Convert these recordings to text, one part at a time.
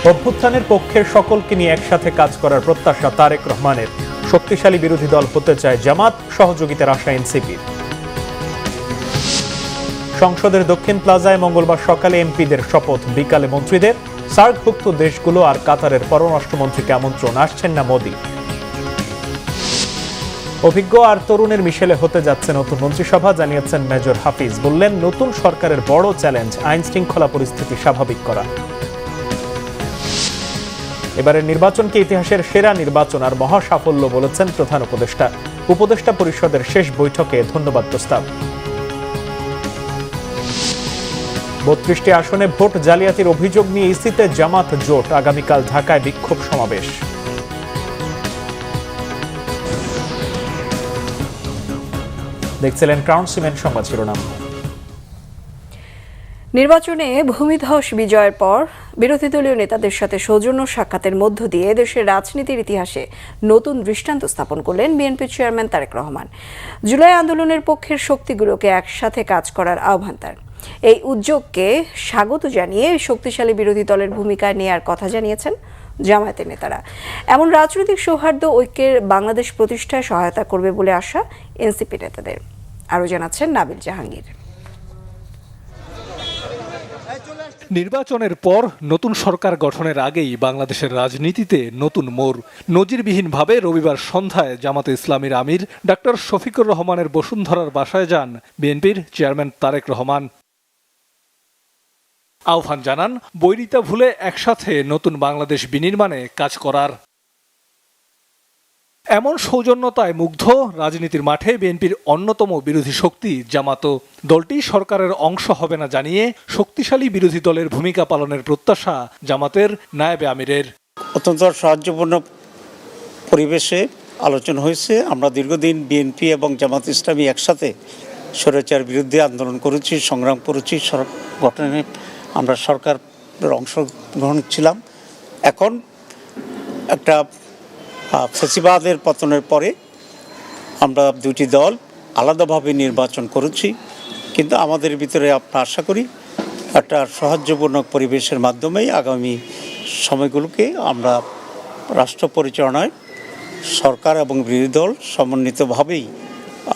অভ্যুত্থানের পক্ষের সকলকে নিয়ে একসাথে কাজ করার প্রত্যাশা তারেক রহমানের। শক্তিশালী বিরোধী দল হতে চায় জামাত, সহযোগিতার আশা এনসিপির। সংসদের দক্ষিণ প্লাজায় মঙ্গলবার সকালে এমপিদের শপথ, বিকালে মন্ত্রীদের। সার্কভুক্ত দেশগুলো আর কাতারের পররাষ্ট্রমন্ত্রীকে আমন্ত্রণ, আসছেন না মোদি। অভিজ্ঞ আর তরুণের মিশেলে হতে যাচ্ছে নতুন মন্ত্রিসভা, জানিয়েছেন মেজর হাফিজ। বললেন, নতুন সরকারের বড় চ্যালেঞ্জ আইন শৃঙ্খলা পরিস্থিতি স্বাভাবিক করা। এবারের নির্বাচনকে ইতিহাসের সেরা নির্বাচন আর মহা সাফল্য বলেছেন প্রধান উপদেষ্টা। উপদেষ্টা পরিষদের শেষ বৈঠকে ধন্যবাদ প্রস্তাব। ৩২টি আসনে ভোট জালিয়াতির অভিযোগ নিয়ে ইসিতে জামাত জোট, আগামীকাল ঢাকায় বিক্ষোভ সমাবেশ। দেখছিলেন ক্রাউন সিমেন্ট সংবাদ শিরোনাম। নির্বাচনে ভূমিধস বিজয়ের পর বিরোধী দলীয় নেতাদের সাথে সৌজন্য সাক্ষাতের মধ্য দিয়ে দেশের রাজনীতির ইতিহাসে নতুন দৃষ্টান্ত স্থাপন করলেন বিএনপি চেয়ারম্যান তারেক রহমান। জুলাই আন্দোলনের পক্ষের শক্তিগুলোকে একসাথে কাজ করার আহ্বান তার। এই উদ্যোগকে স্বাগত জানিয়ে শক্তিশালী বিরোধী দলের ভূমিকা নেয়ার কথা জানিয়েছেন জামায়াতের নেতারা। এমন রাজনৈতিক সৌহার্দ্য ঐক্যের বাংলাদেশ প্রতিষ্ঠায় সহায়তা করবে বলে আশা এনসিপি নেতাদের। আরও জানাচ্ছেন নাবিল জাহাঙ্গীর। নির্বাচনের পর নতুন সরকার গঠনের আগেই বাংলাদেশের রাজনীতিতে নতুন মোড়। নজিরবিহীনভাবে রবিবার সন্ধ্যায় জামাতে ইসলামীর আমির ডাক্তার শফিকুর রহমানের বসুন্ধরার বাসায় যান বিএনপির চেয়ারম্যান তারেক রহমান। আহ্বান জানান বৈরিতা ভুলে একসাথে নতুন বাংলাদেশ বিনির্মাণে কাজ করার। এমন সৌজন্যতায় মুগ্ধ রাজনীতির মাঠে বিএনপির অন্যতম বিরোধী শক্তি জামাত। দলটি সরকারের অংশ হবে না জানিয়ে শক্তিশালী বিরোধী দলের ভূমিকা পালনের প্রত্যাশা জামাতের নায়েবে আমিরের। অত্যন্ত সাহায্যপূর্ণ পরিবেশে আলোচনা হয়েছে। আমরা দীর্ঘদিন বিএনপি এবং জামাত ইসলামী একসাথে স্বৈরাচার বিরুদ্ধে আন্দোলন করেছি, সংগ্রাম করেছি। গঠনে আমরা সরকারের অংশগ্রহণ ছিলাম। এখন একটা ফ্যাসিবাদের পতনের পরে আমরা দুটি দল আলাদাভাবে নির্বাচন করেছি, কিন্তু আমাদের ভিতরে আমরা আশা করি একটা সৌহার্দ্যপূর্ণ পরিবেশের মাধ্যমেই আগামী সময়গুলোকে আমরা রাষ্ট্র পরিচালনায় সরকার এবং বিরোধী দল সমন্বিতভাবেই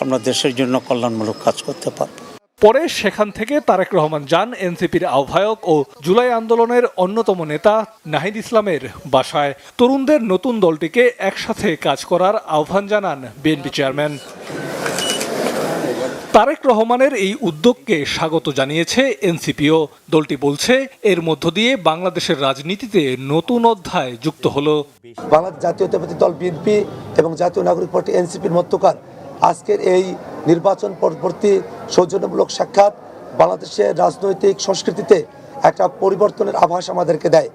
আমরা দেশের জন্য কল্যাণমূলক কাজ করতে পারব। পরে সেখান থেকে তারেক রহমান যান এনসিপির আহ্বায়ক ও জুলাই আন্দোলনের অন্যতম নেতা নাহিদ ইসলামের বাসায়। তরুণদের নতুন দলটিকে একসাথে কাজ করার আহ্বান জানান বিএনপি চেয়ারম্যান। তারেক রহমানের এই উদ্যোগকে স্বাগত জানিয়েছে এনসিপিও। দলটি বলছে, এর মধ্য দিয়ে বাংলাদেশের রাজনীতিতে নতুন অধ্যায় যুক্ত হলো। বাংলাদেশ জাতীয়তাবাদী দল বিএনপি এবং জাতীয় নাগরিক পার্টি এনসিপির মধ্যকার আজকের এই নির্বাচন পরবর্তী সৌজন্যমূলক সাক্ষাৎ বাংলাদেশের রাজনৈতিক সংস্কৃতিতে একটা পরিবর্তনের আভাস আমাদেরকে দেয়।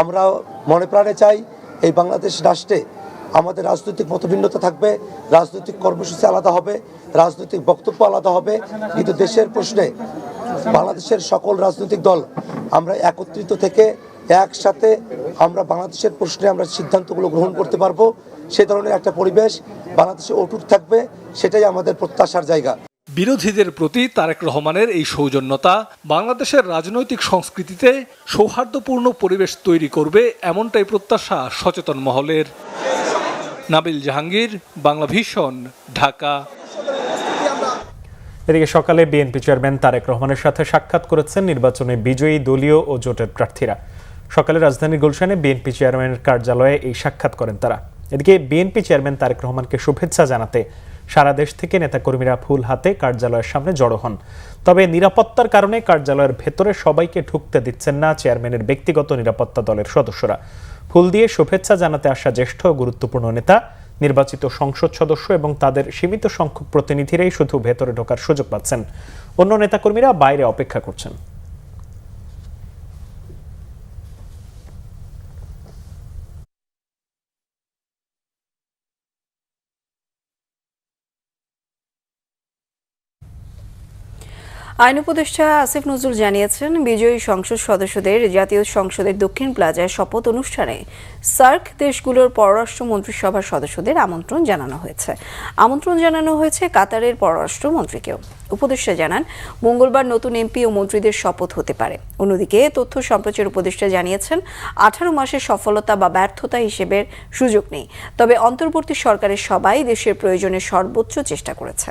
আমরা মনে প্রাণে চাই এই বাংলাদেশ রাষ্ট্রে আমাদের রাজনৈতিক মতভিন্নতা থাকবে, রাজনৈতিক কর্মসূচি আলাদা হবে, রাজনৈতিক বক্তব্য আলাদা হবে, কিন্তু দেশের প্রশ্নে বাংলাদেশের সকল রাজনৈতিক দল আমরা একত্রিত থেকে একসাথে আমরা বাংলাদেশের প্রশ্নে আমরা সিদ্ধান্তগুলো গ্রহণ করতে পারবো। সে ধরনের একটা পরিবেশ বাংলাদেশে অটুট থাকবে, সেটাই আমাদের প্রত্যাশার জায়গা। বিরোধীদের প্রতি তারেক রহমানের এই সৌজন্যতা বাংলাদেশের রাজনৈতিক সংস্কৃতিতে সৌহার্দ্যপূর্ণ পরিবেশ তৈরি করবে, এমনটাই প্রত্যাশা সচেতন মহলের। নাবিল জাহাঙ্গীর, বাংলা ভিশন, ঢাকা। এদিকে সকালে বিএনপি চেয়ারম্যান তারেক রহমানের সাথে সাক্ষাৎ করেছেন নির্বাচনে বিজয়ী দলীয় ও জোটের প্রার্থীরা। সকালে রাজধানীর গুলশানে বিএনপি চেয়ারম্যানের কার্যালয়ে এই সাক্ষাৎ করেন তারা। এদিকে বিএনপি চেয়ারম্যান তারেক রহমানকে শুভেচ্ছা জানাতে সারা দেশ থেকে নেতাকর্মীরা ফুল হাতে কার্যালয়ের সামনে জড়ো হন। তবে নিরাপত্তার কারণে কার্যালয়ের ভেতরে সবাইকে ঢুকতে দিচ্ছেন না চেয়ারম্যানের ব্যক্তিগত নিরাপত্তা দলের সদস্যরা। ফুল দিয়ে শুভেচ্ছা জানাতে আসা জ্যেষ্ঠ গুরুত্বপূর্ণ নেতা, নির্বাচিত সংসদ সদস্য এবং তাদের সীমিত সংখ্যক প্রতিনিধিরাই শুধু ভেতরে ঢোকার সুযোগ পাচ্ছেন। অন্য নেতাকর্মীরা বাইরে অপেক্ষা করছেন। আইন উপদেষ্টা আসিফ নজরুল জানিয়েছেন, বিজয়ী সংসদ সদস্যদের জাতীয় সংসদের দক্ষিণ প্লাজায় শপথ অনুষ্ঠানে সার্ক দেশগুলোর পররাষ্ট্র মন্ত্রিসভার সদস্যদের আমন্ত্রণ জানানো হয়েছে। আমন্ত্রণ জানানো হয়েছে কাতারের পররাষ্ট্রমন্ত্রীকেও। উপদেষ্টা জানান, মঙ্গলবার নতুন এমপি ও মন্ত্রীদের শপথ হতে পারে। অন্যদিকে তথ্য সম্প্রচার উপদেষ্টা জানিয়েছেন, 18 মাসের সফলতা বা ব্যর্থতা হিসেবের সুযোগ নেই, তবে অন্তর্বর্তী সরকারের সবাই দেশের প্রয়োজনে সর্বোচ্চ চেষ্টা করেছে।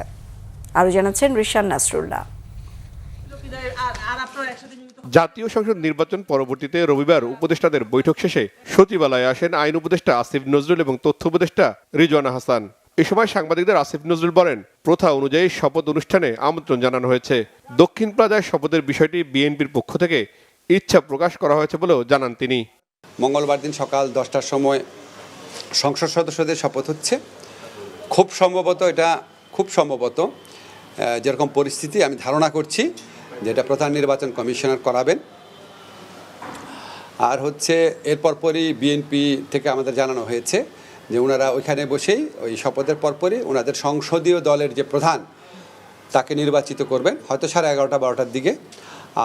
আরও জানাচ্ছেন রিশান নাসরুল্লাহ। জাতীয় সংসদ নির্বাচন পরবর্তীতে রবিবার উপদেষ্টাদের বৈঠক শেষে সচিবালয়ে আসেন আইন উপদেষ্টা আসিফ নজরুল এবং তথ্য উপদেষ্টা রিজওয়ানা হাসান। এ সময় সাংবাদিকদের আসিফ নজরুল বলেন, প্রথা অনুযায়ী শপথ অনুষ্ঠানে আমন্ত্রণ জানানো হয়েছে। দক্ষিণ প্লাজায় শপথের বিষয়টি বিএনপির পক্ষ থেকে ইচ্ছা প্রকাশ করা হয়েছে বলেও জানান তিনি। মঙ্গলবার দিন সকাল 10টার সময় সংসদ সদস্যদের শপথ হচ্ছে। খুব সম্ভবত যেরকম পরিস্থিতি আমি ধারণা করছি যেটা প্রধান নির্বাচন কমিশনার করাবেন। আর এর পরপরই বিএনপি থেকে আমাদের জানানো হয়েছে যে ওনারা ওইখানে বসেই ওই শপথের পরপরই ওনাদের সংসদীয় দলের যে প্রধান তাকে নির্বাচিত করবেন, হয়তো 11:30-12টার দিকে।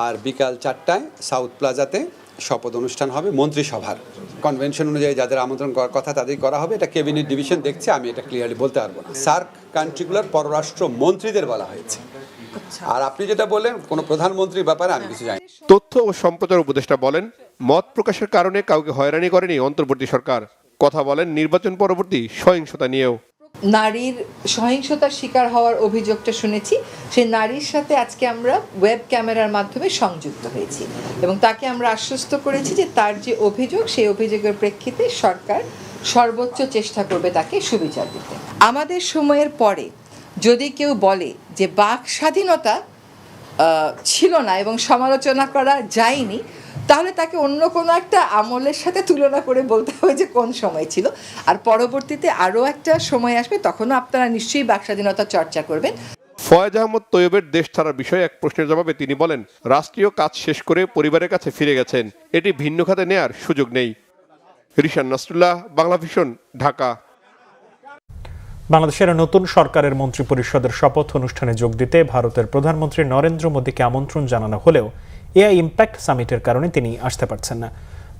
আর বিকাল 4টায় সাউথ প্লাজাতে শপথ অনুষ্ঠান হবে মন্ত্রিসভার। কনভেনশন অনুযায়ী যাদের আমন্ত্রণ করার কথা তাদের করা হবে। এটা ক্যাবিনেট ডিভিশন দেখছে, আমি এটা ক্লিয়ারলি বলতে পারবো না। সার্ক কান্ট্রিগুলোর পররাষ্ট্র মন্ত্রীদের বলা হয়েছে। আর আপনি যেটা বললেন কোনো প্রধানমন্ত্রীর ব্যাপারে আমি কিছু জানি। তথ্য ও সম্প্রচার উপদেষ্টা বলেন, মত প্রকাশের কারণে কাউকে হয়রানি করেনি অন্তর্বর্তী সরকার। কথা বলেন নির্বাচন পরবর্তী সহিংসতা নিয়েও। নারীর সহিংসতার শিকার হওয়ার অভিযোগটা শুনেছি, সেই নারীর সাথে আজকে আমরা ওয়েব ক্যামেরার মাধ্যমে সংযুক্ত হয়েছি এবং তাকে আমরা আশ্বস্ত করেছি যে তার যে অভিযোগ, সেই অভিযোগের প্রেক্ষিতে সরকার সর্বোচ্চ চেষ্টা করবে তাকে সুবিচার দিতে। আমাদের সময়ের পরে যদি কেউ বলে যে বাক স্বাধীনতা ছিল না এবং সমালোচনা করা যায়নি, তাহলে তাকে অন্য কোনো একটা আমলের সাথে তুলনা করে বলতে হবে যে কোন সময় ছিল। আর পরবর্তীতে আরও একটা সময় আসবে, তখনও আপনারা নিশ্চয়ই বাক স্বাধীনতা চর্চা করবেন। ফয়েজ আহমদ তৈয়বের দেশ ছাড়ার বিষয়ে এক প্রশ্নের জবাবে তিনি বলেন, রাষ্ট্রীয় কাজ শেষ করে পরিবারের কাছে ফিরে গেছেন, এটি ভিন্ন খাতে নেয়ার সুযোগ নেই। রিশান নাসরুল্লাহ, বাংলাভিশন, ঢাকা। বাংলাদেশের নতুন সরকারের মন্ত্রিপরিষদের শপথ অনুষ্ঠানে যোগ দিতে ভারতের প্রধানমন্ত্রী নরেন্দ্র মোদীকে আমন্ত্রণ জানানো হলেও এআই ইম্প্যাক্ট সামিটের কারণে তিনি আসতে পারছেন না।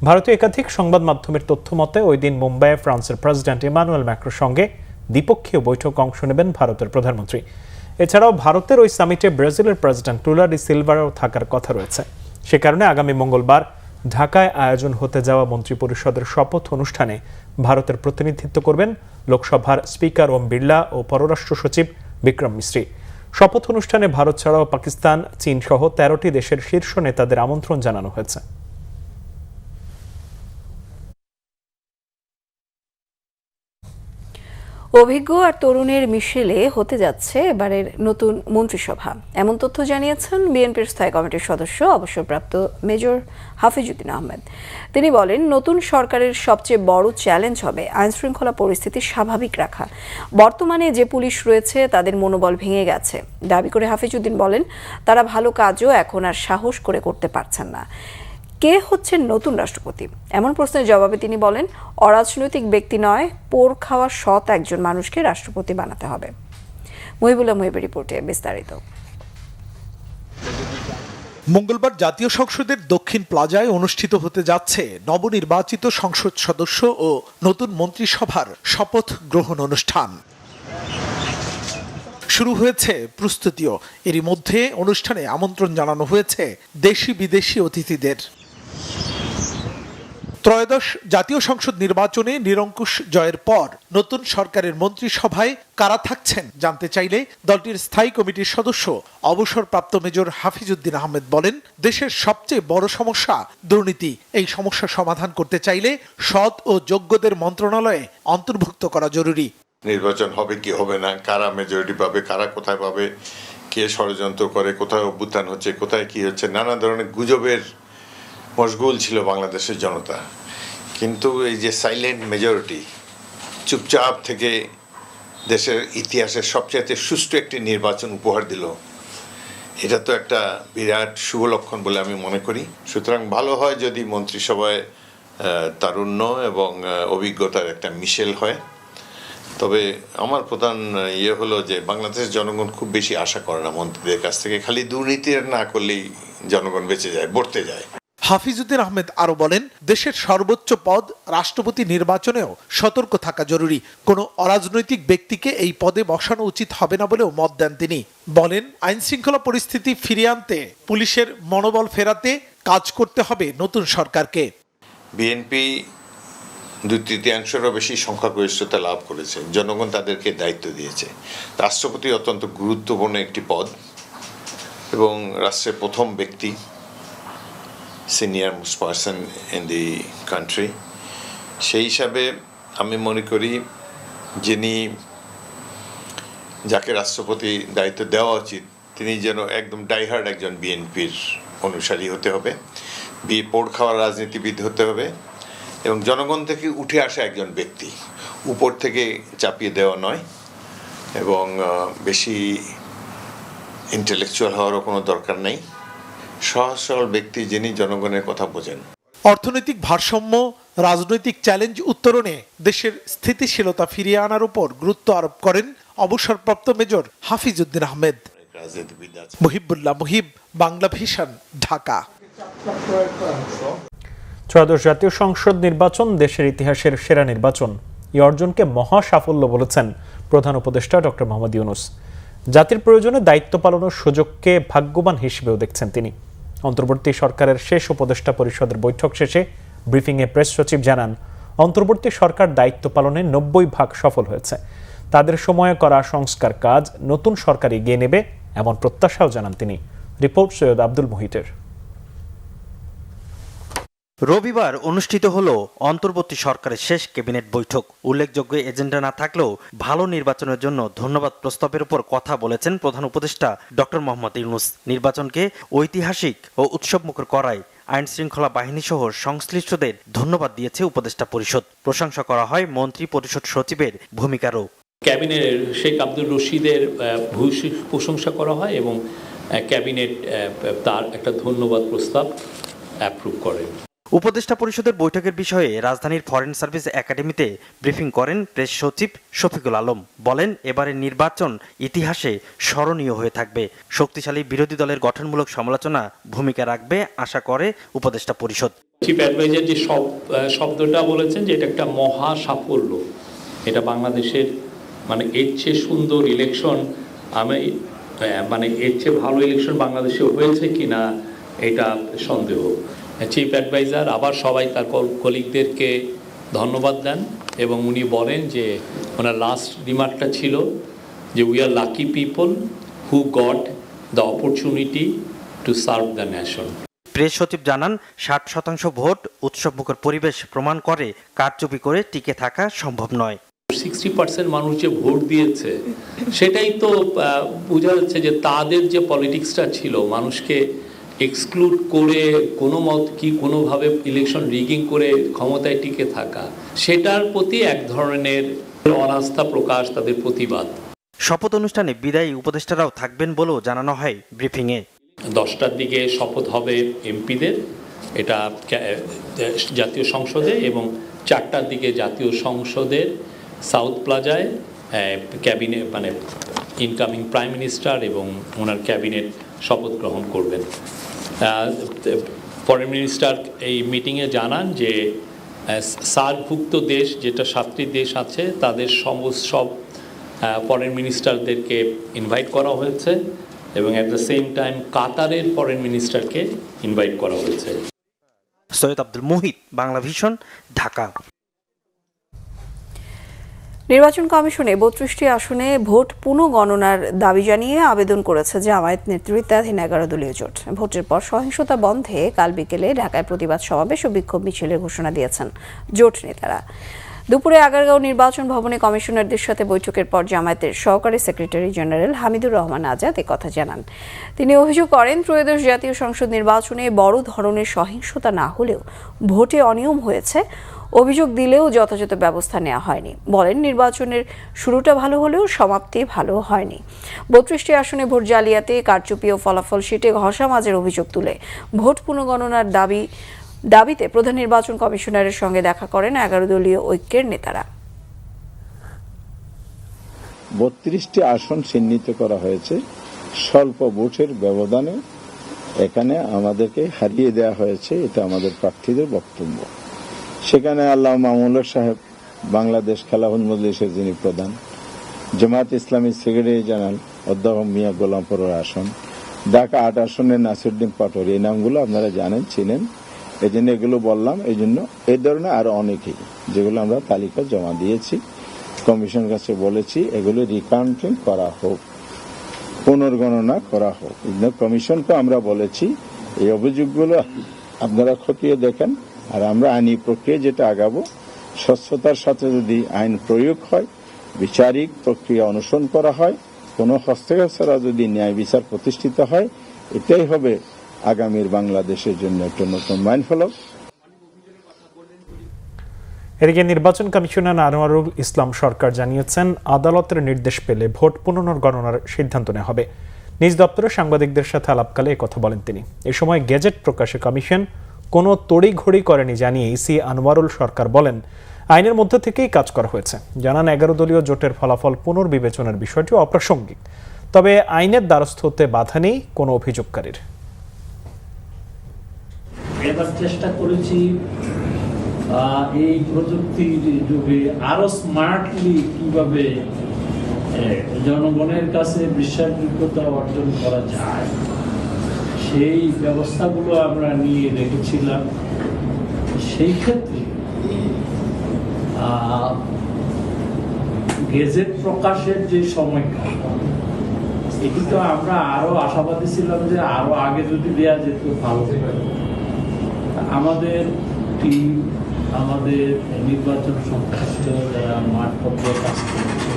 ভারতীয় একাধিক সংবাদ মাধ্যমের তথ্য মতে ওই দিন মুম্বাইয়ে ফ্রান্সের প্রেসিডেন্ট ইমানুয়েল ম্যাক্রোর সঙ্গে দ্বিপক্ষীয় বৈঠক অংশ নেবেন ভারতের প্রধানমন্ত্রী। এছাড়াও ভারতের ওই সামিটে ব্রাজিলের প্রেসিডেন্ট লুলা ডি সিলভারও থাকার কথা রয়েছে। সে কারণে আগামী মঙ্গলবার ঢাকায় আয়োজন হতে যাওয়া মন্ত্রিপরিষদের শপথ অনুষ্ঠানে ভারতের প্রতিনিধিত্ব করবেন লোকসভার স্পিকার ওম বিড়লা ও পররাষ্ট্র সচিব বিক্রম মিশ্রি। শপথ অনুষ্ঠানে ভারত ছাড়াও পাকিস্তান, চীন সহ 13টি দেশের শীর্ষ নেতাদের আমন্ত্রণ জানানো হয়েছে। অভিজ্ঞ আর তরুণের মিশেলে হতে যাচ্ছে এবারের নতুন মন্ত্রিসভা, এমন তথ্য জানিয়েছেন বিএনপির স্থায়ী কমিটির সদস্য অবসরপ্রাপ্ত মেজর হাফিজউদ্দিন আহমেদ। তিনি বলেন, নতুন সরকারের সবচেয়ে বড় চ্যালেঞ্জ হবে আইনশৃঙ্খলা পরিস্থিতি স্বাভাবিক রাখা। বর্তমানে যে পুলিশ রয়েছে তাদের মনোবল ভেঙে গেছে। দাবি করে হাফিজউদ্দিন বলেন, তারা ভালো কাজও এখন আর সাহস করে করতে পারছেন না। কে হচ্ছেন নতুন রাষ্ট্রপতি, এমন প্রশ্নের জবাবে তিনি বলেন, অরাজনৈতিক ব্যক্তি নয়, পোর খাওয়া সৎ একজন মানুষকে রাষ্ট্রপতি বানাতে হবে। মহিবুল্লাহ মহিবের রিপোর্টে বিস্তারিত। মঙ্গলবার জাতীয় সংসদের দক্ষিণ প্লাজায় অনুষ্ঠিত হতে যাচ্ছে নবনির্বাচিত সংসদ সদস্য ও নতুন মন্ত্রিসভার শপথ গ্রহণ অনুষ্ঠান। শুরু হয়েছে প্রস্তুতিও। এরই মধ্যে অনুষ্ঠানে আমন্ত্রণ জানানো হয়েছে দেশি বিদেশি অতিথিদের। ত্রয়োদশ জাতীয় সংসদ নির্বাচনে নিরঙ্কুশ জয়ের পর নতুন সরকারের মন্ত্রিসভায় কারা থাকছেন জানতে চাইলে দলটির স্থায়ী কমিটির সদস্য অবসরপ্রাপ্ত মেজর হাফিজউদ্দিন আহমেদ বলেন, দেশের সবচেয়ে বড় সমস্যা দুর্নীতি। এই সমস্যা সমাধান করতে চাইলে সৎ ও যোগ্যদের মন্ত্রণালয়ে অন্তর্ভুক্ত করা জরুরি। নির্বাচন হবে কি হবে না, কারা মেজরিটি পাবে, কারা কোথায় পাবে, কে ষড়যন্ত্র করে, কোথায় অভ্যুত্থান হচ্ছে, কোথায় কি হচ্ছে, নানা ধরনের গুজবের মশগুল ছিল বাংলাদেশের জনতা। কিন্তু এই যে সাইলেন্ট মেজরিটি চুপচাপ থেকে দেশের ইতিহাসের সবচেয়ে সুষ্ঠু একটি নির্বাচন উপহার দিল, এটা তো একটা বিরাট শুভ লক্ষণ বলে আমি মনে করি। সুতরাং ভালো হয় যদি মন্ত্রিসভায় তারুণ্য এবং অভিজ্ঞতার একটা মিশেল হয়, তবে আমার প্রধান হলো যে বাংলাদেশের জনগণ খুব বেশি আশা করে না মন্ত্রীদের কাছ থেকে, খালি দুর্নীতি না করলেই জনগণ বেঁচে যায়, বর্তে যায়। হাফিজউদ্দিন আহমেদ আরো বলেন, দেশের সর্বোচ্চ পদ রাষ্ট্রপতি নির্বাচনেও সতর্ক থাকা জরুরি। কোনো অরাজনৈতিক ব্যক্তিকে এই পদে বসানো উচিত হবে না বলেও মত দেন তিনি। বলেন, আইন শৃঙ্খলা পরিস্থিতি ফিরিয়ে আনতে, পুলিশের মনোবল ফেরাতে কাজ করতে হবে নতুন সরকারকে। বিএনপি 2/3 বেশি সংখ্যাগরিষ্ঠতা লাভ করেছে, জনগণ তাদেরকে দায়িত্ব দিয়েছে। রাষ্ট্রপতি অত্যন্ত গুরুত্বপূর্ণ একটি পদ এবং রাষ্ট্রের প্রথম ব্যক্তি, senior most person in the country. সেই হিসাবে আমি মনে করি যাকে রাষ্ট্রপতি দায়িত্ব দেওয়া উচিত তিনি যেন একদম ডাইহার্ড একজন বিএনপির অনুসারী হতে হবে, পোড় খাওয়ার রাজনীতিবিদ হতে হবে এবং জনগণ থেকে উঠে আসা একজন ব্যক্তি, উপর থেকে চাপিয়ে দেওয়া নয় এবং বেশি ইন্টেলেকচুয়াল হওয়ারও কোনো দরকার নেই। সহজ সরল ব্যক্তি যিনি জনগণের কথা বোঝেন। অর্থনৈতিক ভারসাম্য, রাজনৈতিক চ্যালেঞ্জ উত্তরণে দেশের স্থিতিশীলতা ফিরিয়ে আনার উপর গুরুত্ব আরোপ করেন অবসরপ্রাপ্ত মেজর হাফিজউদ্দিন আহমেদ। মুহিবুল্লাহ মুহিব, বাংলা ভিশন, ঢাকা। ত্রয়োদশ জাতীয় সংসদ নির্বাচন দেশের ইতিহাসের সেরা নির্বাচন। এই অর্জনকে মহা সাফল্য বলেছেন প্রধান উপদেষ্টা ডক্টর মোহাম্মদ ইউনূস। জাতির প্রয়োজনে দায়িত্ব পালনের সুযোগকে ভাগ্যবান হিসেবেও দেখছেন তিনি। অন্তর্বর্তী সরকারের শেষ উপদেষ্টা পরিষদের বৈঠক শেষে ব্রিফিংয়ে প্রেস সচিব জানান, অন্তর্বর্তী সরকার দায়িত্ব পালনে 90% সফল হয়েছে। তাদের সময়ে করা সংস্কার কাজ নতুন সরকার এগিয়ে নেবে এমন প্রত্যাশাও জানান তিনি। রিপোর্ট সৈয়দ আব্দুল মুহিতের। রবিবার অনুষ্ঠিত হলো অন্তর্বর্তী সরকারের শেষ ক্যাবিনেট বৈঠক। উল্লেখযোগ্য এজেন্ডা না থাকলেও ভালো নির্বাচনের জন্য ধন্যবাদ প্রস্তাবের উপর কথা বলেছেন প্রধান উপদেষ্টা ডক্টর মোহাম্মদ ইউনূস। নির্বাচনকে ঐতিহাসিক ও উৎসবমুখর করায় আইন শৃঙ্খলা বাহিনী সহ সংশ্লিষ্টদের ধন্যবাদ দিয়েছে উপদেষ্টা পরিষদ। প্রশংসা করা হয় মন্ত্রী পরিষদ সচিবের ভূমিকারও। ক্যাবিনেটের শেখ আব্দুর রশিদের ভূয়সী প্রশংসা করা হয় এবং ক্যাবিনেট তার একটা ধন্যবাদ প্রস্তাব অ্যাপ্রুভ করে। উপদেষ্টা পরিষদের বৈঠকের বিষয়ে রাজধানীর ফরেন সার্ভিস একাডেমিতে ব্রিফিং করেন প্রেস সচিব শফিকুল আলম। বলেন, এবারের নির্বাচন ইতিহাসে স্মরণীয় হয়ে থাকবে। শক্তিশালী বিরোধী দলের গঠনমূলক সমালোচনা ভূমিকা রাখবে আশা করে উপদেষ্টা পরিষদ। চিফ অ্যাডভাইজার যে শব্দটা বলেছেন যে এটা একটা মহা সাফল্য, এটা বাংলাদেশের এর চেয়ে সুন্দর ইলেকশন এর চেয়ে ভালো ইলেকশন বাংলাদেশে হয়েছে কিনা এটা সন্দেহ। চিফ অ্যাডভাইজার আবার সবাই তার কলিগদেরকে ধন্যবাদ দেন এবং উনি বলেন যে ওনার লাস্ট রিমার্কটা ছিল যে we are lucky people who got the opportunity to serve the nation. Press সচিব জানান, 60% ভোট উৎসবমুখর পরিবেশ প্রমাণ করে কারচুপি করে টিকে থাকা সম্ভব নয়। 60% মানুষ যে ভোট দিয়েছে সেটাই তো বোঝা যাচ্ছে যে তাদের যে পলিটিক্সটা ছিল, মানুষকে এক্সক্লুড করে কোনোভাবে ইলেকশন রিগিং করে ক্ষমতায় টিকে থাকা, সেটার প্রতি এক ধরনের অনাস্থা প্রকাশ, তাদের প্রতিবাদ। শপথ অনুষ্ঠানে বিদায়ী উপদেষ্টারাও থাকবেন বলেও জানানো হয় ব্রিফিংয়ে। 10টার দিকে শপথ হবে এমপিদের, এটা জাতীয় সংসদে, এবং 4টার দিকে জাতীয় সংসদের সাউথ প্লাজায় ক্যাবিনেট ইনকামিং প্রাইম মিনিস্টার এবং ওনার ক্যাবিনেট শপথ গ্রহণ করবেন। ফরেন মিনিস্টার এই মিটিংয়ে জানান যে সার্কভুক্ত দেশ যেটা 7টি দেশ আছে তাদের সব ফরেন মিনিস্টারদেরকে ইনভাইট করা হয়েছে এবং অ্যাট দ্য সেম টাইম কাতারের ফরেন মিনিস্টারকে ইনভাইট করা হয়েছে। সৈয়দ আব্দুল মুহিত, বাংলা ভিশন, ঢাকা। নির্বাচন কমিশনে 32টি আসনে ভোট পুনঃগণনার দাবি জানিয়ে আবেদন করেছে জামায়াত নেতৃত্বাধীন 11 দলীয় জোট। ভোটের পর সহিংসতা বন্ধে কাল বিকেলে ঢাকায় প্রতিবাদ সমাবেশ ও বিক্ষোভ মিছিলের ঘোষণা দিয়েছেন জোট নেতারা। দুপুরে আগারগাঁও নির্বাচন ভবনে কমিশনারদের সাথে বৈঠকের পর জামায়াতের সহকারী সেক্রেটারি জেনারেল হামিদুর রহমান আজাদ একথা জানান। তিনি অভিযোগ করেন, ত্রয়োদশ জাতীয় সংসদ নির্বাচনে বড় ধরনের সহিংসতা না হলেও ভোটে অনিয়ম হয়েছে। অভিযোগ দিলেও যথাযথ ব্যবস্থা নেওয়া হয়নি। বলেন, নির্বাচনের শুরুটা ভালো হলেও সমাপ্তি ভালো হয়নি। 32টি আসনে ভোট জালিয়াতি, কারচুপি ও ফলাফল শিটে ঘষামাজের অভিযোগ তুলে ভোট পুনঃগণনার দাবিতে প্রধান নির্বাচন কমিশনারের সঙ্গে দেখা করেন 11 দলীয় ঐক্যের নেতারা। 32টি আসন চিহ্নিত করা হয়েছে স্বল্প ভোটের ব্যবধানে। এখানে আমাদেরকে হারিয়ে দেওয়া হয়েছে, এটা আমাদের প্রার্থীদের বক্তব্য। সেখানে আল্লামা মামুনুল হক সাহেব, বাংলাদেশ খেলাফত মজলিসের যিনি প্রধান, জামায়াত ইসলামী সেক্রেটারি জেনারেল অধ্যাপক মিয়া গোলাম পরোয়ার আসন, ঢাকা 8 আসনের নাসিরউদ্দিন পাটোয়ারি, এই নামগুলো আপনারা জানেন, চিনেন, এই জন্য এগুলো বললাম। এই জন্য এই ধরনের আরো অনেকেই যেগুলো আমরা তালিকা জমা দিয়েছি, কমিশন কাছে বলেছি এগুলো রিকাউন্টিং করা হোক, পুনর্গণনা করা হোক। কমিশনকে আমরা বলেছি এই অভিযোগগুলো আপনারা খতিয়ে দেখেন, আর আমরা আইনি প্রক্রিয়া যেটা আগাবো, স্বচ্ছতার সাথে যদি আইন প্রয়োগ হয়, বিচারিক প্রক্রিয়া অনুসরণ করা হয়, কোনো হস্তক্ষেপ ছাড়া যদি ন্যায় বিচার প্রতিষ্ঠিত হয়, এটাই হবে আগামীর বাংলাদেশের জন্য একটা নতুন মাইলফলক। এদিকে নির্বাচন কমিশনার আনোয়ারুল ইসলাম সরকার জানিয়েছেন, আদালতের নির্দেশ পেলে ভোট পুনর্গণনার সিদ্ধান্ত নেওয়া হবে। নিজ দপ্তরে সাংবাদিকদের সাথে আলাপকালে একথা বলেন তিনি। এ সময় গেজেট প্রকাশে কমিশন কোনো তড়িঘড়ি করেনি জানিয়ে ইসি আনোয়ারুল সরকার বলেন, আইনের মধ্যে থেকেই কাজ করা হয়েছে। জানান 11 দলীয় জোটের ফলাফল পুনর্বিবেচনার বিষয়টি অপ্রাসঙ্গিক, তবে আইনের দ্বারস্থ হতে বাধা নেই কোনো অভিযোগকারীর। এবার চেষ্টা করেছি এই প্রযুক্তির যুগে আরো স্মার্টলি কিভাবে জনগণের কাছে বিশ্বাসযোগ্যতা অর্জন করা যায়, সেই ব্যবস্থাগুলো আমরা নিয়ে রেখেছিলাম। সেই ক্ষেত্রে গেজেট প্রকাশের যে সময়টা, এটি তো আমরা আরো আশাবাদী ছিলাম যে আরো আগে যদি দেয়া যেত ভালো হতো। আমাদের টিম, আমাদের নির্বাচন সংশ্লিষ্ট যারা মাঠ পর্যায়ে কাজ করছে,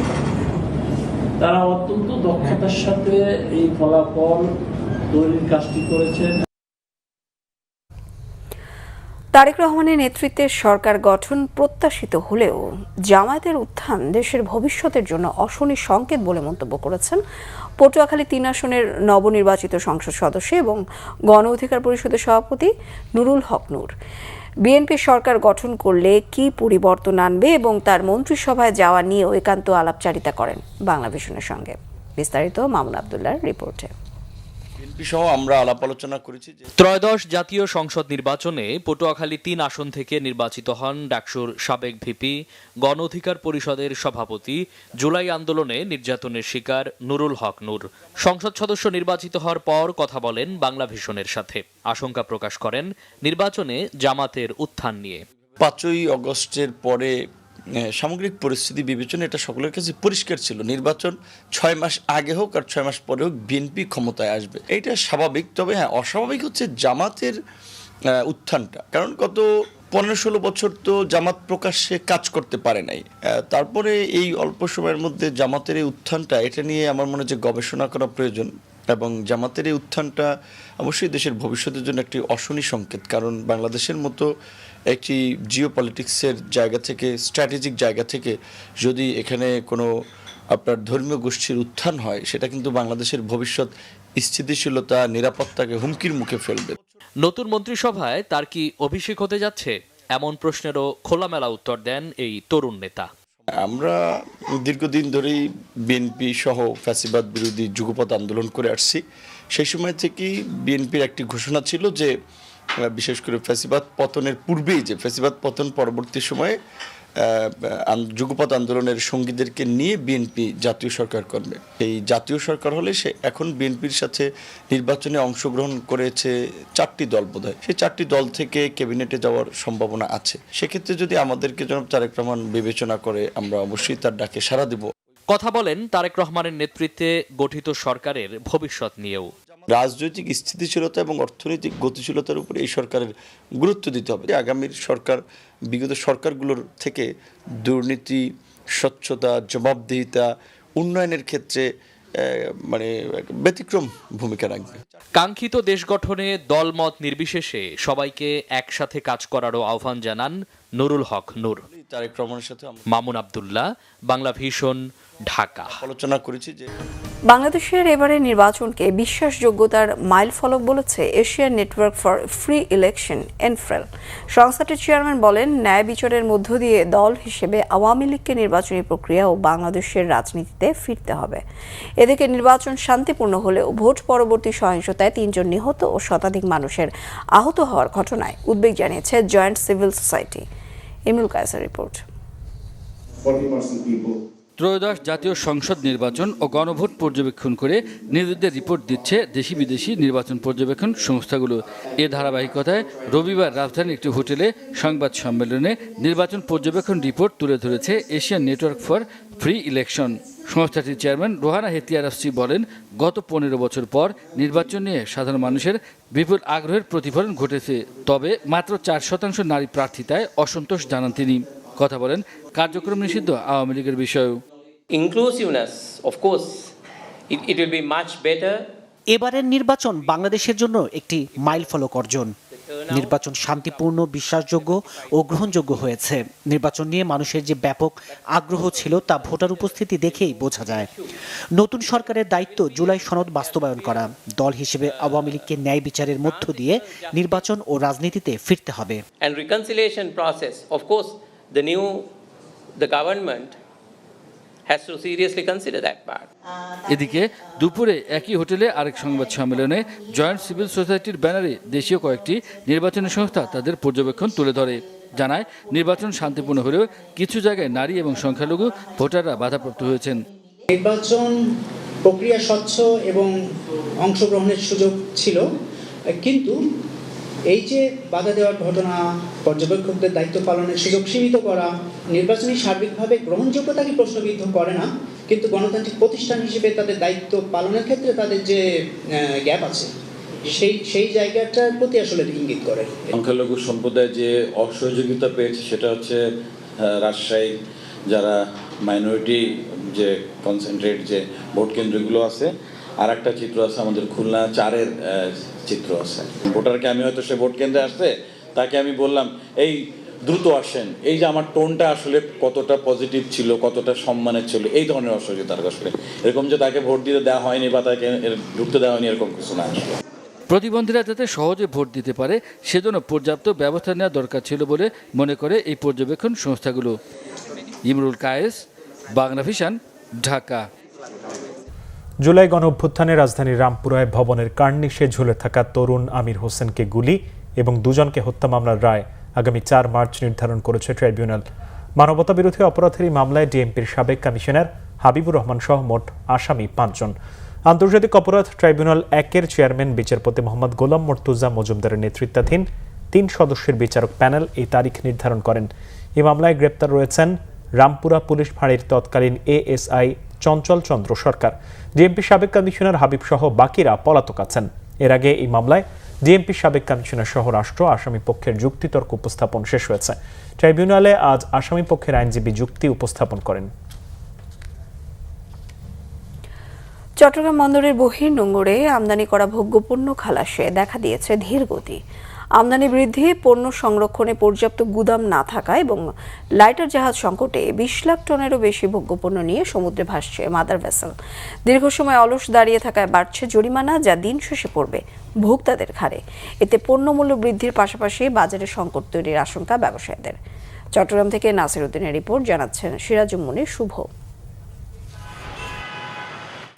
তারা অত্যন্ত দক্ষতার সাথে এই ফলাফল তৈরির কাজটি করেছেন। তারেক রহমানের নেতৃত্বে সরকার গঠন প্রত্যাশিত হলেও জামায়াতের উত্থান দেশের ভবিষ্যতের জন্য অশনি সংকেত বলে মন্তব্য করেছেন পটুয়াখালী 3 আসনের নবনির্বাচিত সংসদ সদস্য এবং গণ অধিকার পরিষদের সভাপতি নুরুল হক নূর। বিএনপি সরকার গঠন করলে কি পরিবর্তন আনবে এবং তার মন্ত্রিসভায় যাওয়া নিয়েও একান্ত আলাপচারিতা করেন বাংলা ভিশনের সঙ্গে। বিস্তারিত মামুন আব্দুল্লাহর রিপোর্টে। আমরা আলাপ আলোচনা করেছি। ত্রয়োদশ জাতীয় সংসদ নির্বাচনে পটুয়াখালী 3 আসন থেকে নির্বাচিত হন ডাকসুর সাবেক ভিপি, গণ অধিকার পরিষদের সভাপতি, জুলাই আন্দোলনে নির্যাতনের শিকার নুরুল হক নূর। সংসদ সদস্য নির্বাচিত হওয়ার পর কথা বলেন বাংলা ভিশনের সাথে। আশঙ্কা প্রকাশ করেন নির্বাচনে জামাতের উত্থান নিয়ে। 5ই আগস্টের পরে সামগ্রিক পরিস্থিতি বিবেচনায় এটা সকলের কাছে পরিষ্কার ছিল, নির্বাচন 6 মাস আগে হোক আর 6 মাস পরে হোক বিএনপি ক্ষমতায় আসবে, এটা স্বাভাবিক। তবে হ্যাঁ, অস্বাভাবিক হচ্ছে জামাতের উত্থানটা। কারণ গত 15-16 বছর তো জামাত প্রকাশ্যে কাজ করতে পারে নাই। তারপরে এই অল্প সময়ের মধ্যে জামাতের এই উত্থানটা, এটা নিয়ে আমার মনে হয় যে গবেষণা করা প্রয়োজন। এবং জামাতের এই উত্থানটা অবশ্যই দেশের ভবিষ্যতের জন্য একটি অশনি সংকেত। কারণ বাংলাদেশের মতো একটি জিও পলিটিক্সের জায়গা থেকে, স্ট্র্যাটেজিক জায়গা থেকে যদি এখানে কোনো আপনার ধর্মীয় গোষ্ঠীর উত্থান হয়, সেটা কিন্তু বাংলাদেশের ভবিষ্যৎ স্থিতিশীলতা, নিরাপত্তাকে হুমকির মুখে ফেলবে। নতুন মন্ত্রিসভায় তার কি অভিষেক হতে যাচ্ছে, এমন প্রশ্নেরও খোলামেলা উত্তর দেন এই তরুণ নেতা। আমরা দীর্ঘদিন ধরেই বিএনপি সহ ফ্যাসিবাদ বিরোধী যুগপৎ আন্দোলন করে আসছি। সেই সময় থেকেই বিএনপির একটি ঘোষণা ছিল যে বিশেষ করে ফ্যাসিবাদ পতনের পূর্বেই, যে ফ্যাসিবাদ পতন পরবর্তী সময়ে যুগপৎ আন্দোলনের সঙ্গীদেরকে নিয়ে বিএনপি জাতীয় সরকার করবে। এই জাতীয় সরকার হলে সে এখন বিএনপির সাথে নির্বাচনে অংশগ্রহণ করেছে 4টি দল বোধহয়, সেই 4টি দল থেকে ক্যাবিনেটে যাওয়ার সম্ভাবনা আছে। সেক্ষেত্রে যদি আমাদেরকে জনাব তারেক রহমান বিবেচনা করে, আমরা অবশ্যই তার ডাকে সাড়া দেব। কথা বলেন তারেক রহমানের নেতৃত্বে গঠিত সরকারের ভবিষ্যৎ নিয়েও। রাজনৈতিক স্থিতিশীলতা এবং অর্থনৈতিক গতিশীলতার উপর এই সরকারের গুরুত্ব দিতে হবে। আগামীর সরকার বিগত সরকারগুলোর থেকে দুর্নীতি, স্বচ্ছতা, জবাবদিহিতা, উন্নয়নের ক্ষেত্রে মানে ব্যতিক্রম ভূমিকা রাখবে। কাঙ্ক্ষিত দেশ গঠনে দলমত নির্বিশেষে সবাইকে একসাথে কাজ করারও আহ্বান জানান নুরুল হক নূর। তারেক রহমানের সাথে মামুন আব্দুল্লাহ, বাংলা ভিশন, ঢাকা। আলোচনা করেছি যে বাংলাদেশের এবারের নির্বাচনকে বিশ্বাসযোগ্যতার মাইলফলক বলেছে Asian network for free election ANFREL. সংস্থাটির চেয়ারম্যান বলেন, ন্যায় বিচারের মধ্য দিয়ে দল হিসেবে আওয়ামী লীগকে নির্বাচনী প্রক্রিয়া ও বাংলাদেশের রাজনীতিতে ফিরতে হবে। এদিকে নির্বাচন শান্তিপূর্ণ হলেও ভোট পরবর্তী সহিংসতায় 3 জন নিহত ও শতাধিক মানুষের আহত হওয়ার ঘটনায় উদ্বেগ জানিয়েছে জয়েন্ট সিভিল সোসাইটি। ইমরুল কায়েসের রিপোর্ট। ত্রয়োদশ জাতীয় সংসদ নির্বাচন ও গণভোট পর্যবেক্ষণ করে নিজেদের রিপোর্ট দিচ্ছে দেশি বিদেশি নির্বাচন পর্যবেক্ষণ সংস্থাগুলো। এর ধারাবাহিকতায় রবিবার রাজধানীর একটি হোটেলে সংবাদ সম্মেলনে নির্বাচন পর্যবেক্ষণ রিপোর্ট তুলে ধরেছে Asian network for free election. সংস্থাটির চেয়ারম্যান রোহানা হেতিয়ারাফসি বলেন, গত 15 বছর পর নির্বাচন নিয়ে সাধারণ মানুষের বিপুল আগ্রহের প্রতিফলন ঘটেছে। তবে মাত্র 4% নারী প্রার্থিতায় অসন্তোষ জানান তিনি। কথা বলেন কার্যক্রম নিষিদ্ধ আওয়ামী লীগের বিষয়েও। Inclusiveness, of course, it will be much better. এবারের নির্বাচন বাংলাদেশের জন্য একটি মাইলফলক অর্জন। নির্বাচন শান্তিপূর্ণ, বিশ্বাসযোগ্য ও গ্রহণযোগ্য হয়েছে। নির্বাচন নিয়ে মানুষের যে ব্যাপক আগ্রহ ছিল তা ভোটার উপস্থিতি দেখেই বোঝা যায়। নতুন সরকারের দায়িত্ব জুলাই সনদ বাস্তবায়ন করা। দল হিসেবে আওয়ামী লীগকে ন্যায় বিচারের মধ্য দিয়ে নির্বাচন ও রাজনীতিতে ফিরতে হবে। And reconciliation process, of course, the government has to seriously consider that part. এদিকে দুপুরে একই হোটেলে আরেক সংবাদ সম্মেলনে জয়েন্ট সিভিল সোসাইটির ব্যানারে দেশীয় কয়েকটি নির্বাচনী সংস্থা তাদের পর্যবেক্ষণ তুলে ধরে। জানায়, নির্বাচন শান্তিপূর্ণ হলেও কিছু জায়গায় নারী এবং সংখ্যালঘু ভোটাররা বাধাপ্রাপ্ত হয়েছেন। নির্বাচন প্রক্রিয়া স্বচ্ছ এবং অংশগ্রহণের সুযোগ ছিল, কিন্তু এই যে বাধা দেওয়ার ঘটনা, পর্যবেক্ষকদের দায়িত্ব পালনের সুযোগ সীমিত করা, নির্বাচনী সার্বিকভাবে গ্রহণযোগ্যতাকে প্রশ্নবিদ্ধ করে না, কিন্তু গণতান্ত্রিক প্রতিষ্ঠান হিসেবে তাদের দায়িত্ব পালনের ক্ষেত্রে তাদের যে গ্যাপ আছে সেই জায়গাটার প্রতি আসলে ইঙ্গিত করে। সংখ্যালঘু সম্প্রদায় যে অসহযোগিতা পেয়েছে সেটা হচ্ছে রাজশাহী যারা মাইনরিটি যে কনসেন্ট্রেট যে ভোট কেন্দ্রগুলো আছে, আর একটা চিত্র আছে আমাদের খুলনা 4-এর চিত্র আছে। ভোটারকে আমি হয়তো সে ভোট কেন্দ্রে আসছে, তাকে আমি বললাম এই দ্রুত আসেন, এই যে আমার টোনটা আসলে কতটা পজিটিভ ছিল, কতটা সম্মানের ছিল, এই ধরনের অসহযোগিতার আসলে এরকম যে তাকে ভোট দিতে দেওয়া হয়নি বা তাকে ঢুকতে দেওয়া হয়নি এরকম কিছু না। আসলে প্রতিবন্ধীরা যাতে সহজে ভোট দিতে পারে সেজন্য পর্যাপ্ত ব্যবস্থা নেওয়া দরকার ছিল বলে মনে করে এই পর্যবেক্ষণ সংস্থাগুলো। ইমরুল কায়েস, বাংলা ভিশন, ঢাকা। জুলাই গণঅভ্যুত্থানে রাজধানীর রামপুরায় ভবনের কার্নিশে ঝুলে থাকা তরুণ আমির হোসেনকে গুলি এবং 2 জনকে হত্যা মামলার রায় আগামী 4 মার্চ নির্ধারণ করেছে ট্রাইব্যুনাল। মানবতা বিরোধী অপরাধের এই মামলায় ডিএমপির সাবেক কমিশনার হাবিবুর রহমান সহ মোট আসামি 5 জন। আন্তর্জাতিক অপরাধ ট্রাইব্যুনাল 1-এর চেয়ারম্যান বিচারপতি মোহাম্মদ গোলাম মর্তুজা মজুমদারের নেতৃত্বাধীন 3 সদস্যের বিচারক প্যানেল এই তারিখ নির্ধারণ করেন। এই মামলায় গ্রেপ্তার রয়েছেন রামপুরা পুলিশ ফাঁড়ির তৎকালীন এএসআই চঞ্চল চন্দ্র সরকার। ডিএমপি সাবেক কমিশনার হাবিব সহ বাকিরা পলাতক আছেন। এর আগে এই মামলায় ডিএমপি সাবেক কমিশনার সহ রাষ্ট্র আসামি পক্ষের যুক্তিতর্ক উপস্থাপন শেষ হয়েছে। ট্রাইব্যুনালে আজ আসামি পক্ষের আইনজীবী যুক্তি উপস্থাপন করেন। চট্টগ্রাম বন্দরের বহির্নোঙরে আমদানি করা ভোগ্যপণ্য খালাসে দেখা দিয়েছে ধীরগতি। আমদানি বৃদ্ধি, পণ্য সংরক্ষণে পর্যাপ্ত গুদাম না থাকা এবং লাইটার জাহাজ সংকটে 20 লাখ টনেরও বেশি ভোগ্যপণ্য নিয়ে সমুদ্রে ভাসছে মাদার ভেসেল। দীর্ঘ সময় অলস দাঁড়িয়ে থাকায় বাড়ছে জরিমানা, যা দিন শেষে পড়বে ভোক্তাদের ঘাড়ে। এতে পণ্যমূল্য বৃদ্ধির পাশাপাশি বাজারে সংকট তৈরির আশঙ্কা ব্যবসায়ীদের। চট্টগ্রাম থেকে নাসির উদ্দিনের রিপোর্ট, জানাচ্ছেন সিরাজুম মুনির শুভ।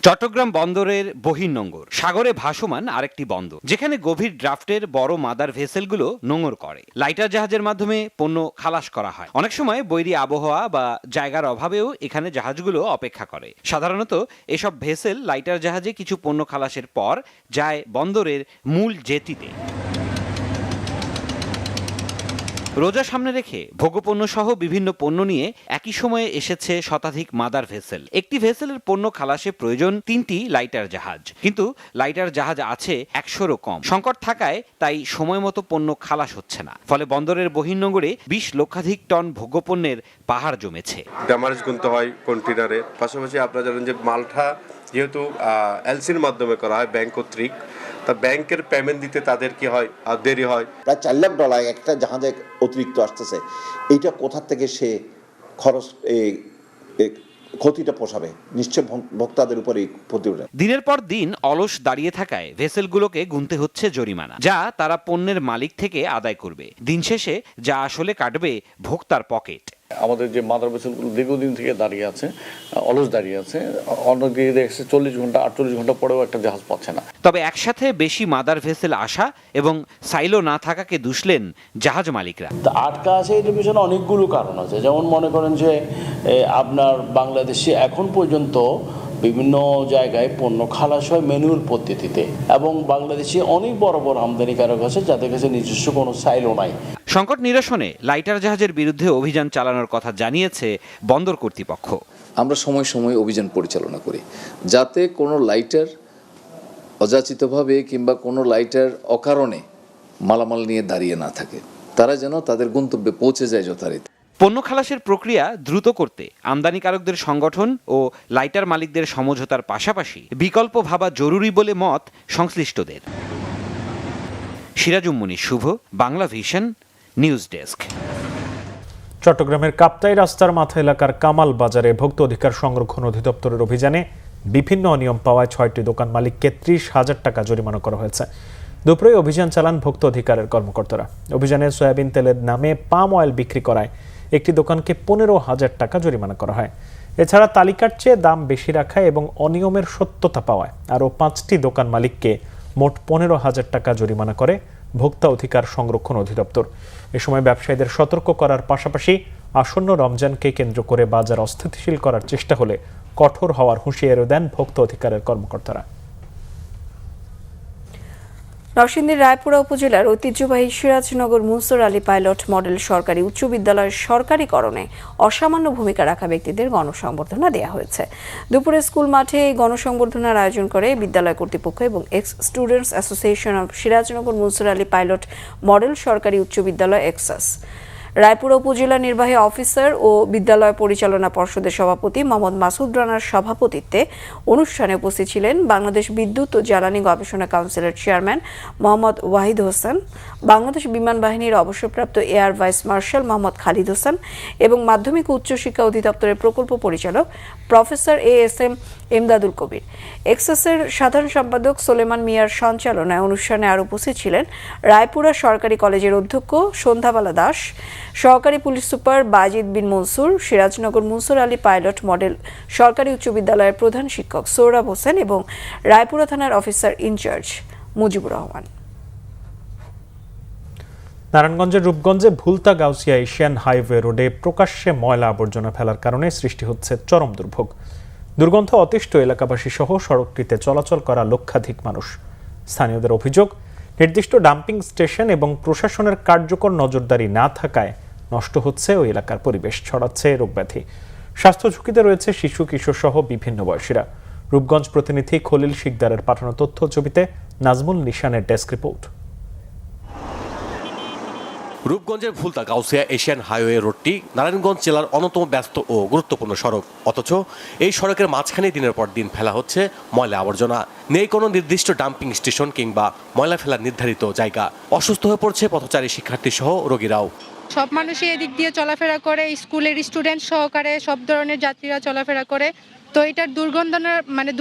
চট্টগ্রাম বন্দরের বহির্নোঙর, সাগরে ভাসমান আরেকটি বন্দর, যেখানে গভীর ড্রাফটের বড় মাদার ভেসেলগুলো নোঙর করে। লাইটার জাহাজের মাধ্যমে পণ্য খালাস করা হয়। অনেক সময় বৈরী আবহাওয়া বা জায়গার অভাবেও এখানে জাহাজগুলো অপেক্ষা করে। সাধারণত এসব ভেসেল লাইটার জাহাজে কিছু পণ্য খালাসের পর যায় বন্দরের মূল জেটিতে। রোজা সামনে রেখে ভোগ্যপণ্য সহ বিভিন্ন পণ্য নিয়ে একই সময়ে এসেছে শতাধিক মাদার ভেসেল। একটি ভেসেলের পণ্য খালাসে প্রয়োজন 3টি লাইটার জাহাজ, কিন্তু লাইটার জাহাজ আছে 100-রও কম। সংকট থাকায় তাই সময় মতো পণ্য খালাস হচ্ছে না। ফলে বন্দরের বহির্নোঙরে 20 লক্ষাধিক টন ভোগ্যপণ্যের পাহাড় জমেছে। ড্যামারেজ গুনতে হয় কন্টেনারে, পাশাপাশি আপনারা জানেন যে মালটা যেহেতু এলসির মাধ্যমে করা হয় ব্যাংক কর্তৃক, তা ব্যাংকের পেমেন্ট দিতে তাদের কি হয় আর দেরি হয়। প্রায় $4 লাখ একটা জাহাজে অতিরিক্ত আসতেছে, এইটা কোথা থেকে সে খরচ ক্ষতিটা পোষাবে? নিশ্চয় ভোক্তাদের উপরেই প্রতিবেদন। দিনের পর দিন অলস দাঁড়িয়ে থাকায় ভেসেলগুলোকে গুনতে হচ্ছে জরিমানা, যা তারা পণ্যের মালিক থেকে আদায় করবে। দিন শেষে যা আসলে কাটবে ভোক্তার পকেট। আমাদের যে মাদার ভেসেলগুলো দীর্ঘদিন থেকে দাঁড়িয়ে আছে, অলস দাঁড়িয়ে আছে, অনেকে দেখছে 40 ঘন্টা 48 ঘন্টা পরেও একটা জাহাজ পাচ্ছে না। তবে একসাথে বেশি মাদার ভেসেল আসা এবং সাইলো না থাকাকে দুষলেন জাহাজ মালিকরা। আটকা আছে এর পিছনে অনেকগুলো কারণ আছে। যেমন মনে করেন যে আপনার বাংলাদেশে এখন পর্যন্ত বিভিন্ন জায়গায় পণ্য খালাস হয় ম্যানুয়াল পদ্ধতিতে, এবং বাংলাদেশে অনেক বড় বড় আমদানিকারক আছে যাদের কাছে নিজস্ব কোনো সাইলো নাই। সংকট নিরসনে লাইটার জাহাজের বিরুদ্ধে অভিযান চালানোর কথা জানিয়েছে বন্দর কর্তৃপক্ষ। আমরা সময় সময় অভিযান পরিচালনা করি যাতে কোনো লাইটার অযাচিতভাবে কিংবা কোনো লাইটার অকারণে মালামাল নিয়ে দাঁড়িয়ে না থাকে, তারা যেন তাদের গন্তব্যে পৌঁছে যায় যথারীতি। পণ্য খালাসের প্রক্রিয়া দ্রুত করতে আমদানিকারকদের সংগঠন ও লাইটার মালিকদের সমঝোতার পাশাপাশি বিকল্প ভাবা জরুরি বলে মত সংশ্লিষ্টদের। সিরাজুম মুনির শুভ, বাংলা ভিশন, নিউজ ডেস্ক। চট্টগ্রামের কাপ্তাই রাস্তার মাথা এলাকার কামাল বাজারে ভোক্তা অধিকার সংরক্ষণ অধিদপ্তরের অভিযানে বিভিন্ন অনিয়ম পাওয়ায় 6টি দোকান মালিককে 30,000 টাকা জরিমানা করা হয়েছে। দুপুরে অভিযান চালান ভোক্তা অধিকারের কর্মকর্তারা। অভিযানে সয়াবিন তেলের নামে পাম অয়েল বিক্রি করায় একটি দোকানকে 15,000 টাকা জরিমানা করা হয়। এছাড়া তালিকার চেয়ে দাম বেশি রাখায় এবং অনিয়মের সত্যতা পাওয়ায় আরও 5টি দোকান মালিককে মোট 15,000 টাকা জরিমানা করে ভোক্তা অধিকার সংরক্ষণ অধিদপ্তর। এ সময় ব্যবসায়ীদের সতর্ক করার পাশাপাশি আসন্ন রমজানকে কেন্দ্র করে বাজার অস্থিতিশীল করার চেষ্টা হলে কঠোর হওয়ার হুঁশিয়ারি দেন ভোক্তা অধিকারের কর্মকর্তারা। নরসিংদীর রায়পুরা উপজেলার ঐতিহ্যবাহী সিরাজনগর মুনসুর আলী পাইলট মডেল সরকারি উচ্চ বিদ্যালয়ের সরকারিকরণে অসামান্য ভূমিকা রাখা ব্যক্তিদের গণসংবর্ধনা দেওয়া হয়েছে। দুপুরে স্কুল মাঠে এই গণসংবর্ধনার আয়োজন করে বিদ্যালয় কর্তৃপক্ষ এবং x students association of Sirajnagar Munsur Ali pilot model সরকারি উচ্চ বিদ্যালয় এক্সাস। রায়পুরা উপজেলা নির্বাহী অফিসার ও বিদ্যালয় পরিচালনা পর্ষদের সভাপতি মোহাম্মদ মাসুদ রানার সভাপতিত্বে অনুষ্ঠানে উপস্থিত ছিলেন বাংলাদেশ বিদ্যুৎ ও জ্বালানি গবেষণা কাউন্সিলের চেয়ারম্যান মোহাম্মদ ওয়াহিদ হোসেন, বাংলাদেশ বিমান বাহিনীর অবসরপ্রাপ্ত air vice marshal Mohammad Khalid Hossain এবং মাধ্যমিক ও উচ্চশিক্ষা অধিদপ্তরের প্রকল্প পরিচালক প্রফেসর এএসএম এমদাদুল কবির। এক্সাসের সাধারণ সম্পাদক সোলেমান মিয়ার সঞ্চালনায় অনুষ্ঠানে আর উপস্থিত ছিলেন রায়পুরা সরকারি কলেজের অধ্যক্ষ সন্ধ্যাবালা দাস, সহকারী পুলিশ সুপার বাজিদ বিন মনসুর, সিরাজনগর মুনসুর আলী পাইলট মডেল সরকারি উচ্চ বিদ্যালয়ের প্রধান শিক্ষক সোহরাব হোসেন এবং রায়পুরা থানার অফিসার ইনচার্জ মুজিবুর রহমান। নারায়ণগঞ্জের রূপগঞ্জে ভুলতা গাউসিয়া এশিয়ান হাইওয়ে রোডে প্রকাশ্যে ময়লা আবর্জনা ফেলার কারণে সৃষ্টি হচ্ছে চরম দুর্ভোগ। দুর্গন্ধ অতিষ্ঠ এলাকাবাসী সহ সড়কটিতে চলাচল করা লক্ষাধিক মানুষ। স্থানীয়দের অভিযোগ, নির্দিষ্ট ডাম্পিং স্টেশন এবং প্রশাসনের কার্যকর নজরদারি না থাকায় নষ্ট হচ্ছে ওই এলাকার পরিবেশ, ছড়াচ্ছে রোগব্যাধি। স্বাস্থ্য ঝুঁকিতে রয়েছে শিশু কিশোর সহ বিভিন্ন বয়সীরা। রূপগঞ্জ প্রতিনিধি খলিল শিকদারের পাঠানো তথ্য ছবিতে নাজমুল নিশানের ডেস্ক রিপোর্ট। রূপগঞ্জের ভুলতা গাউসিয়া এশিয়ান হাইওয়ে রোডটি নারায়ণগঞ্জ জেলার অন্যতম ব্যস্ত ও গুরুত্বপূর্ণ সড়ক। অথচ এই সড়কের মাঝখানে দিনের পর দিন ফেলা হচ্ছে ময়লা আবর্জনা। নেই কোনো নির্দিষ্ট ডাম্পিং স্টেশন কিংবা ময়লা ফেলার নির্ধারিত জায়গা। অসুস্থ হয়ে পড়ছে পথচারী শিক্ষার্থী সহ রোগীরাও। সব মানুষই এদিক দিয়ে চলাফেরা করে, স্কুলের স্টুডেন্ট সহকারে সব ধরনের যাত্রীরা চলাফেরা করে। তো এটার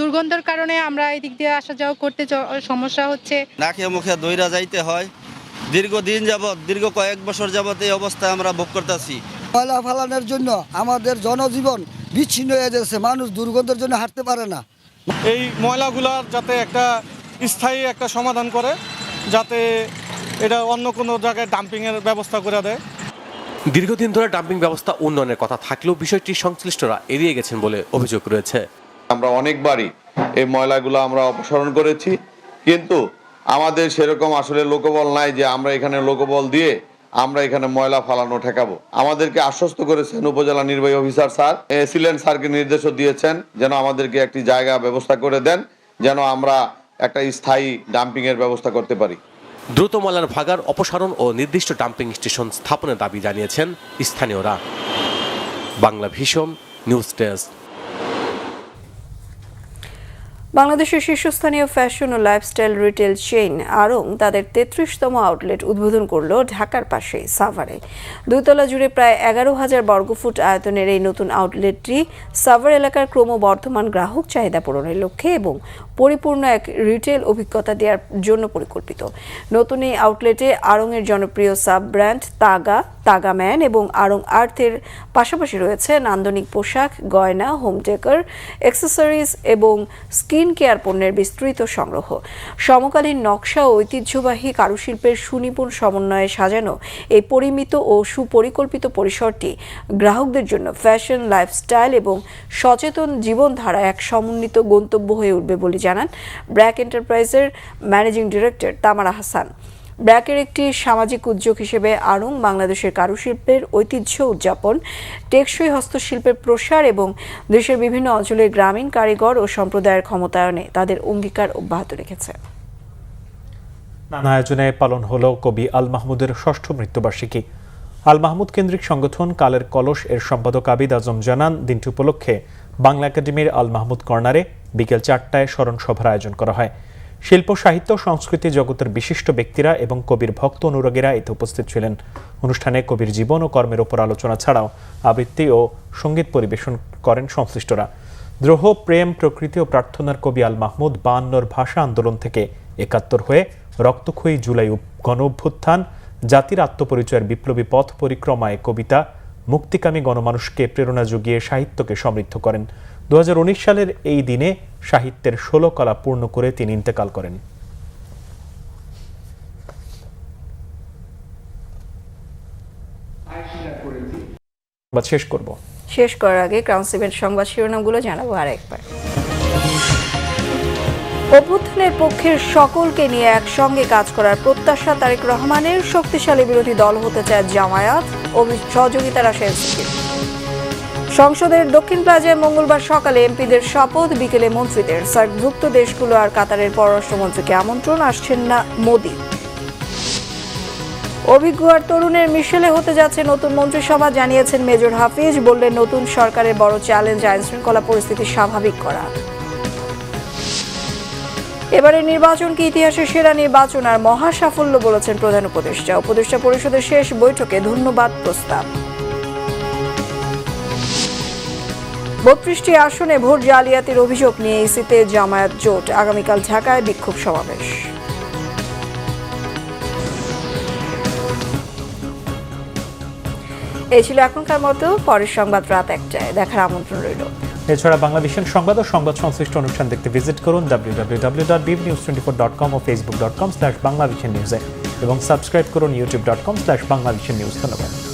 দুর্গন্ধের কারণে আমরা এদিক দিয়ে আসা যাওয়া করতে সমস্যা হচ্ছে। নাকে মুখে দইরা যাইতে হয়। দীর্ঘদিন যাবৎ, দীর্ঘ কয়েক বছর যাবৎ এই অবস্থায় আমরা ভোগ করতেছি। ময়লা ফালানোর জন্য আমাদের জনজীবন বিচ্ছিন্ন হয়ে যাচ্ছে, মানুষ দুর্গন্ধের জন্য হাঁটতে পারে না। এই ময়লাগুলার যাতে একটা স্থায়ী একটা সমাধান করে, যাতে এটা অন্য কোনো জায়গায় ডাম্পিংয়ের ব্যবস্থা করে দেয়। দীর্ঘদিন ধরে ডাম্পিং ব্যবস্থা উন্নয়নের কথা থাকলেও বিষয়টি সংশ্লিষ্টরা এড়িয়ে গেছেন বলে অভিযোগ রয়েছে। আমরা অনেকবারই এই ময়লাগুলো আমরা অপসারণ করেছি, কিন্তু আমাদের সেরকম আসলে লোকবল নাই যে আমরা এখানে লোকবল দিয়ে আমরা এখানে ময়লা ফালানো ঠেকাবো। আমাদেরকে আশ্বস্ত করেছেন উপজেলা নির্বাহী অফিসার স্যার, সিলেন স্যারকে নির্দেশও দিয়েছেন যেন আমাদেরকে একটি জায়গা ব্যবস্থা করে দেন, যেন আমরা একটা স্থায়ী ডাম্পিং এর ব্যবস্থা করতে পারি। দ্রুত ময়লার ভাগার অপসারণ ও নির্দিষ্ট ডাম্পিং স্টেশন স্থাপনের দাবি জানিয়েছেন স্থানীয়রা। Bangla vision, news desk. বাংলাদেশের শীর্ষস্থানীয় ফ্যাশন ও লাইফস্টাইল রিটেল চেইন আড়ং তাদের 33তম আউটলেট উদ্বোধন করল ঢাকার পাশে সাভারে। 2 তলা জুড়ে প্রায় 11,000 বর্গফুট আয়তনের এই নতুন আউটলেটটি সাভার এলাকার ক্রমবর্ধমান গ্রাহক চাহিদা পূরণের লক্ষ্যে এবং পরিপূর্ণ এক রিটেল অভিজ্ঞতা দেওয়ার জন্য পরিকল্পিত। নতুন এই আউটলেটে আড়ংয়ের জনপ্রিয় সাব ব্র্যান্ড তাগা, তাগাম্যান এবং আড়ং আর্থের পাশাপাশি রয়েছে নান্দনিক পোশাক, গয়না, হোম ডেকর, অ্যাক্সেসরিজ এবং স্কিন কেয়ার পণ্যের বিস্তৃত সংগ্রহ। সমকালীন নকশা ও ঐতিহ্যবাহী কারুশিল্পের সুনিপুণ সমন্বয়ে সাজানো এই পরিমিত ও সুপরিকল্পিত পরিসরটি গ্রাহকদের জন্য ফ্যাশন, লাইফস্টাইল এবং সচেতন জীবনধারা এক সমন্বিত গন্তব্য হয়ে উঠবে বলে জানান ব্র্যাক এন্টারপ্রাইজের ম্যানেজিং ডিরেক্টর তামারা হাসান। ব্র্যাকের একটি সামাজিক উদ্যোগ হিসেবে আড়ং বাংলাদেশের কারুশিল্পের ঐতিহ্য উদযাপন, টেকসই হস্তশিল্পের প্রসার এবং দেশের বিভিন্ন অঞ্চলের গ্রামীণ কারিগর ও সম্প্রদায়ের ক্ষমতায়নে তাদের অঙ্গীকার অব্যাহত রেখেছে। নানা আয়োজনে পালন হলো কবি আল মাহমুদের ৬ষ্ঠ মৃত্যুবার্ষিকী। আল মাহমুদ কেন্দ্রিক সংগঠন কালের কলস এর সম্পাদক আবিদ আজম জানান, দিনটি উপলক্ষে বাংলা একাডেমির আল মাহমুদ কর্নারে বিকেল ৪টায় স্মরণ সভার আয়োজন করা হয়। শিল্প, সাহিত্য, সংস্কৃতি জগতের বিশিষ্ট ব্যক্তিরা এবং কবির ভক্ত অনুরাগীরা এতে উপস্থিত ছিলেন। অনুষ্ঠানে কবির জীবন ও কর্মের উপর আলোচনা ছাড়াও আবৃত্তি ও সঙ্গীত পরিবেশন করেন সংশ্লিষ্টরা। দ্রোহ, প্রেম, প্রকৃতি ও প্রার্থনার কবি আল মাহমুদ ৫২ ভাষা আন্দোলন থেকে একাত্তর হয়ে রক্তক্ষয়ী জুলাই গণ অভ্যুত্থান, জাতির আত্মপরিচয়ের বিপ্লবী পথ পরিক্রমায় কবিতা, মুক্তিকামী গণমানুষকে প্রেরণা জুগিয়ে সাহিত্যকে সমৃদ্ধ করেন। 2019 সালের এই দিনে সাহিত্যের 16 কলা পূর্ণ করে তিনি ইন্তেকাল করেন। শেষ করার আগে ক্রাউন 7 সংবাদ শিরোনামগুলো জানাবো আরেকবার। অভ্যুত্থানের পক্ষের সকলকে নিয়ে একসঙ্গে কাজ করার প্রত্যাশা তারেক রহমানের। শক্তিশালী বিরোধী দল হতে চায় জামায়াত, সহযোগিতার আশায় এনসিপি। সংসদের দক্ষিণ প্লাজায় মঙ্গলবার সকালে এমপিদের শপথ, বিকেলে মন্ত্রীদের। সার্কভুক্ত দেশগুলো আর কাতারের পররাষ্ট্রমন্ত্রীকে আমন্ত্রণ, আসছেন না মোদি। অভিজ্ঞ আর তরুণের মিশেলে হতে যাচ্ছে নতুন মন্ত্রিসভা, জানিয়েছেন মেজর হাফিজ। বললেন, নতুন সরকারের বড় চ্যালেঞ্জ আইন শৃঙ্খলা পরিস্থিতি স্বাভাবিক করা। এবারের নির্বাচনকে ইতিহাসের সেরা নির্বাচন আর মহা সাফল্য বলেছেন প্রধান উপদেষ্টা। উপদেষ্টা পরিষদের শেষ বৈঠকে ধন্যবাদ প্রস্তাব। 32টি আসনে ভোট জালিয়াতির অভিযোগ নিয়ে ইসিতে জামায়াত জোট। আগামীকাল ঢাকায় বিক্ষোভ সমাবেশ। এই ছিল এখনকার মতো। পরের সংবাদ রাত 1টায় দেখার আমন্ত্রণ রইল। এছাড়া বাংলাদেশের সংবাদ ও সংবাদ সংশ্লিষ্ট অনুষ্ঠান দেখতে ভিজিট করুন www.bbnews24.com ও facebook.com/banglavishnnews এবং সাবস্ক্রাইব করুন youtube.com/banglavishnnews। ধন্যবাদ।